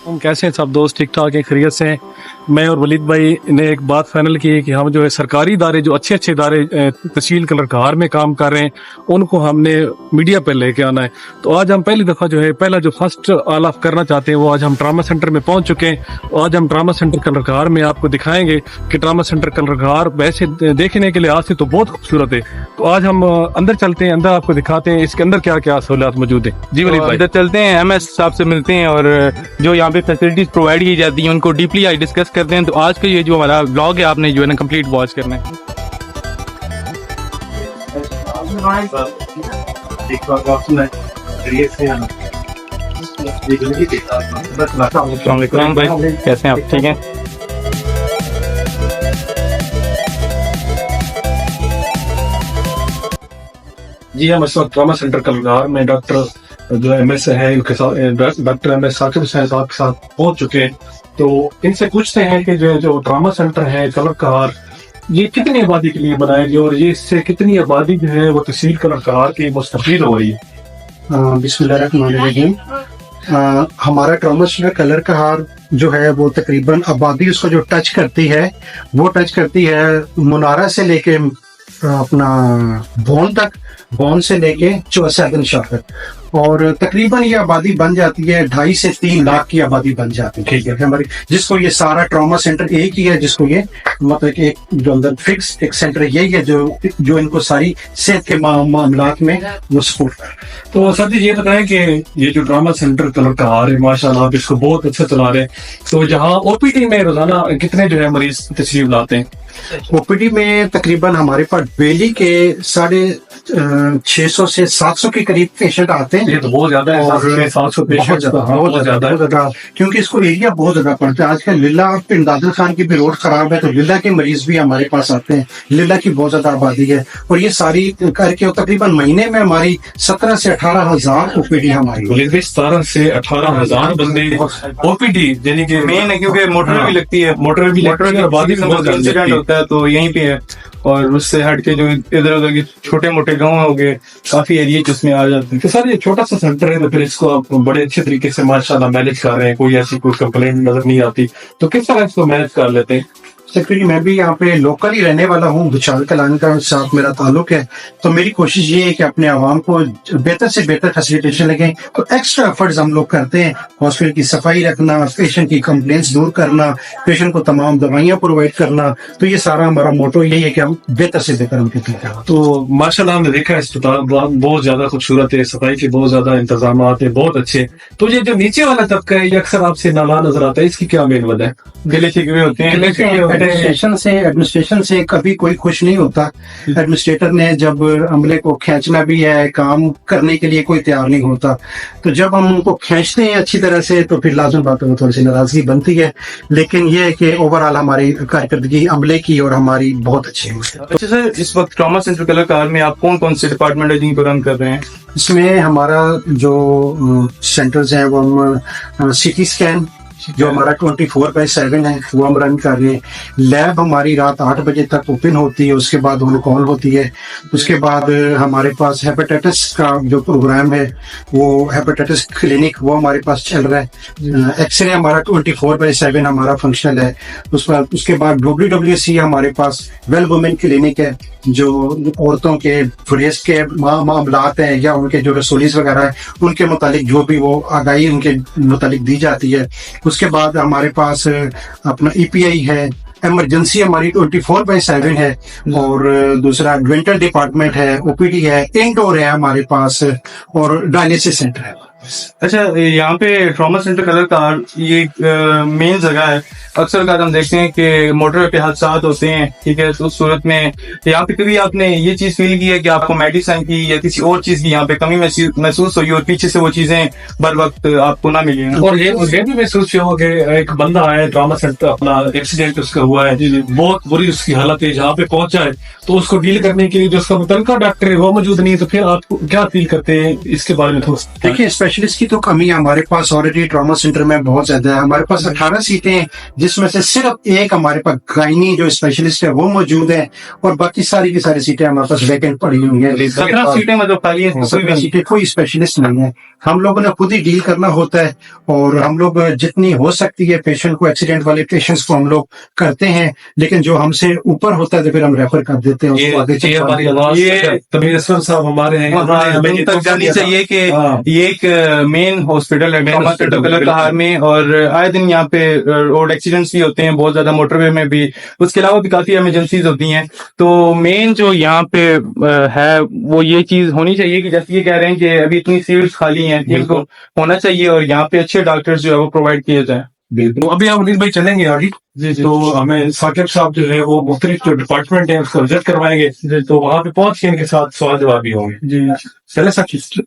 हम कैसे हैं सब दोस्त, ठीक ठाक हैं, खैरियत से हैं। मैं और वलीद भाई ने एक बात फाइनल की है कि हम जो है सरकारी इदारे, जो अच्छे अच्छे इदारे तहसील कलरकार में काम कर रहे हैं, उनको हमने मीडिया पर लेके आना है। तो आज हम पहली दफ़ा जो है, पहला जो फर्स्ट ऑल ऑफ करना चाहते हैं, वो आज हम ट्रामा सेंटर में पहुंच चुके हैं। आज हम ट्रामा सेंटर कलरकार में आपको दिखाएंगे कि ट्रामा सेंटर कलरकार वैसे देखने के लिए आज से तो बहुत खूबसूरत है। तो आज हम अंदर चलते हैं, अंदर आपको दिखाते हैं इसके अंदर क्या क्या सहूलियात मौजूद है। जी वलीद भाई, अंदर चलते हैं, एमएस साहब से मिलते हैं और जो यहाँ पे फैसिलिटीज प्रोवाइड की जाती हैं उनको डीपली आज डिस्कस करते हैं। तो आज का ये जो हमारा ब्लॉग है, आपने जो है ना कंप्लीट वॉच करना है। अस्सलाम वालेकुम भाई, कैसे हैं आप? ठीक हैं। जी हम इस वक्त ट्रामा सेंटर कलरकार में डॉक्टर जो एमएस है डॉक्टर एमएस साकिब हुसैन साहब के साथ पहुंच चुके हैं। तो इनसे पूछते हैं कि जो ट्रामा सेंटर है कलरकार, ये कितनी आबादी के लिए बनाया गया और ये इससे कितनी आबादी जो है वो तहसील कलरकार की मुस्तफीद हो रही है। बिस्मिल्लाहिर्रहमानिर्रहीम। हमारा ट्रामा सेंटर कलरकार जो है वो तकरीबन आबादी उसको जो टच करती है मुनारा से लेके अपना भोन तक, भोन से लेके चौसैदन शाह तक, और तकरीबन ये आबादी बन जाती है 2.5 से 3 लाख की आबादी बन जाती है। ठीक है हमारी, जिसको ये सारा ट्रॉमा सेंटर एक ही है, जिसको ये मतलब कि एक जो अंदर फिक्स एक सेंटर यही है जो इनको सारी सेहत के मामलात में वो सपोर्ट कर। तो सर जी ये बताएं कि ये जो ट्रामा सेंटर कलरकार है, माशाल्लाह आप इसको बहुत अच्छा चला रहे हैं। तो जहाँ ओपीडी में रोजाना कितने जो है मरीज तशरीफ लाते हैं? ओपीडी में तकरीबन हमारे पास डेली के 650 से 700 के करीब पेशेंट आते हैं। ये तो बहुत ज्यादा है, 700 बहुत ज्यादा, क्योंकि इसको एरिया बहुत ज्यादा पड़ता है। आजकल लिल्ला इमदादुल खान की भी रोड खराब है, तो लिल्ला के मरीज भी हमारे पास आते हैं। लिल्ला की बहुत ज्यादा आबादी है, और ये सारी करके तकरीबन महीने में हमारी 17 से 18 हजार ओपीडी हमारी 17 से 18 हजार बंदे ओपीडी, यानी कि मेन है क्योंकि मोटर भी लगती है, मोटर की आबादी भी बहुत इंसिडेंट होता है तो यहीं पे है। और उससे हट के जो इधर उधर के छोटे मोटे गाँव हो गए, काफी एरिया जिसमें आ जाते हैं। तो सर ये छोटा सा सेंटर है, तो फिर इसको आप बड़े अच्छे तरीके से माशाल्लाह मैनेज कर रहे हैं, कोई ऐसी कोई कंप्लेंट नजर नहीं आती। तो किस तरह इसको मैनेज कर लेते हैं? सेक्रेटरी मैं भी यहाँ पे लोकल ही रहने वाला हूँ, विशाल कलान का साथ मेरा ताल्लुक है। तो मेरी कोशिश ये है कि अपने आवाम को बेहतर से बेहतर फैसिलिटेशन लगे। तो एक्स्ट्रा एफर्ट्स हम लोग करते हैं, हॉस्पिटल की सफाई रखना, पेशेंट की कंप्लेंट्स दूर करना, पेशेंट को तमाम दवाइयाँ प्रोवाइड करना। तो ये सारा हमारा मोटो यही है कि हम बेहतर से बेहतर उनके लिए। तो माशाल्लाह हमने देखा है अस्पताल बहुत ज्यादा खूबसूरत है, सफाई के बहुत ज्यादा इंतजाम है, बहुत अच्छे। तो ये जो नीचे वाला तबका है ये अक्सर आपसे नाला नजर आता है, इसकी क्या मेन वजह है? गिले शिकवे होते हैं। एडमिनिस्ट्रेशन से कभी कोई खुश नहीं होता। एडमिनिस्ट्रेटर ने जब अमले को खींचना भी है, काम करने के लिए कोई तैयार नहीं होता। तो जब हम उनको खींचते हैं अच्छी तरह से, तो फिर लाजमी बात है थोड़ी सी नाराजगी बनती है। लेकिन यह है कि ओवरऑल हमारी कारकर्दगी अमले की और हमारी बहुत अच्छी है। अच्छा सर, इस वक्त ट्रॉमा सेंटर कलरकार में आप कौन कौन से डिपार्टमेंट है जिनको रन कर रहे हैं? इसमें हमारा जो सेंटर्स हैं वो हम सीटी स्कैन जो हमारा 24/7 है वो हम रन कर रहे हैं। लैब हमारी रात 8 बजे तक ओपन होती है, उसके बाद ऑन कॉल होती है। उसके बाद हमारे पास हेपेटाइटिस का जो प्रोग्राम है, वो हेपेटाइटिस क्लिनिक वो हमारे पास चल रहा है। एक्सरे हमारा 24/7 हमारा फंक्शनल है। उसके बाद WWC हमारे पास वेल वुमेन क्लिनिक है, जो औरतों के फ्रेस के मामलात हैं या उनके जो रसोलीज वगैरह है उनके मुतालिक जो भी वो आगाही उनके मुतालिक दी जाती है। उसके बाद हमारे पास अपना EPI है, इमरजेंसी हमारी 24/7 है, और दूसरा डेंटल डिपार्टमेंट है, OPD है, इंडोर है हमारे पास, और डायलिसिस सेंटर है। अच्छा, यहाँ पे ट्रॉमा सेंटर कलरकार ये मेन जगह है। अक्सर का हम देखते हैं कि मोटर पे हादसा होते हैं, ठीक है, तो उस सूरत में यहाँ पे कभी आपने ये चीज फील की है कि आपको मेडिसिन की या किसी और चीज की यहाँ पे कमी महसूस हुई और पीछे से वो चीजें बर वक्त आपको ना मिली? और ये भी महसूस हुआ कि एक बंदा है ट्रॉमा सेंटर, अपना एक्सीडेंट उसका हुआ है, बहुत बुरी उसकी हालत है, जहाँ पे पहुंचा है तो उसको डील करने के लिए जो उसका मुतल्लिका डॉक्टर है वो मौजूद नहीं है, तो फिर आप क्या फील करते हैं इसके बारे में थोड़ा? देखिए, स्पेशलिस्ट की तो कमी है हमारे पास ऑलरेडी ट्रॉमा सेंटर में बहुत ज्यादा है। हमारे पास 18 सीटें हैं जिसमें से सिर्फ एक हमारे पास गायनी जो स्पेशलिस्ट है वो मौजूद है और बाकी सारी की सारी सीटें हमारे पास वैकेंट पड़ी हुई है। 17 सीटें मतलब खाली है, कोई भी नहीं। सीटें कोई स्पेशलिस्ट नहीं है। हम लोगों ने खुद ही डील करना होता है और हम लोग जितनी हो सकती है पेशेंट को, एक्सीडेंट वाले पेशेंट्स को हम लोग करते हैं, लेकिन जो हमसे ऊपर होता है तो फिर हम रेफर कर देते हैं उसको आगे ये हमारी आवाज ये- तमीर असलम साहब हमारे हैं, हाँ, हमें तक जानी चाहिए कि हाँ। ये एक मेन हॉस्पिटल है ट्रॉमा सेंटर कलर कहार में, और आए दिन यहाँ पे रोड एक्सीडेंट्स भी होते हैं बहुत ज्यादा, मोटरवे में भी, उसके अलावा भी काफी इमरजेंसीज होती हैं। तो मेन जो यहाँ पे है वो ये चीज होनी चाहिए कि जैसे ये कह रहे हैं कि अभी इतनी सीट्स खाली हैं, इनको होना चाहिए और यहाँ पे अच्छे डॉक्टर्स जो है वो प्रोवाइड किए जाए। तो अभी हम वलीद भाई चलेंगे आगे, जी जी तो हमें साकिब साहब जो है वो मुख्तलिफ जो डिपार्टमेंट है उसको विजिट करवाएंगे, तो वहाँ पे पहुंच के इनके साथ सवाल जवाब भी होंगे। जी चले साकिब।